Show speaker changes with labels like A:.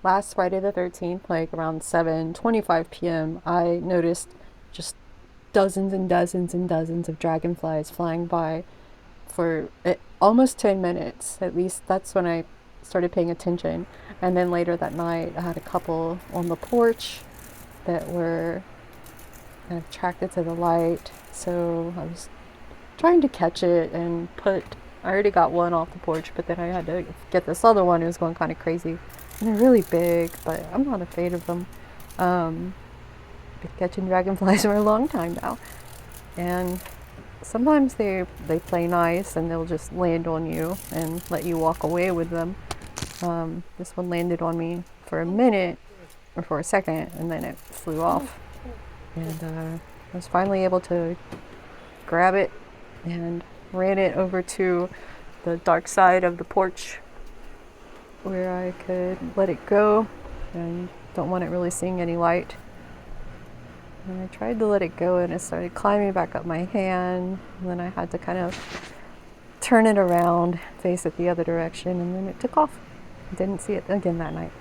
A: last Friday the 13th, like around 7:25 p.m., I noticed just dozens and dozens and dozens of dragonflies flying by for almost 10 minutes. At least that's when I started paying attention. And then later that night, I had a couple on the porch that were kind of attracted to the light. So I was trying to catch it and I already got one off the porch, but then I had to get this other one. It was going kind of crazy. And they're really big, but I'm not afraid of them. Um, been catching dragonflies for a long time now. And sometimes they play nice and they'll just land on you and let you walk away with them. This one landed on me for a minute or for a second, and then it flew off. And I was finally able to grab it and ran it over to the dark side of the porch where I could let it go and don't want it really seeing any light. And I tried to let it go and it started climbing back up my hand, and then I had to kind of turn it around, face it the other direction, and then it took off. I didn't see it again that night.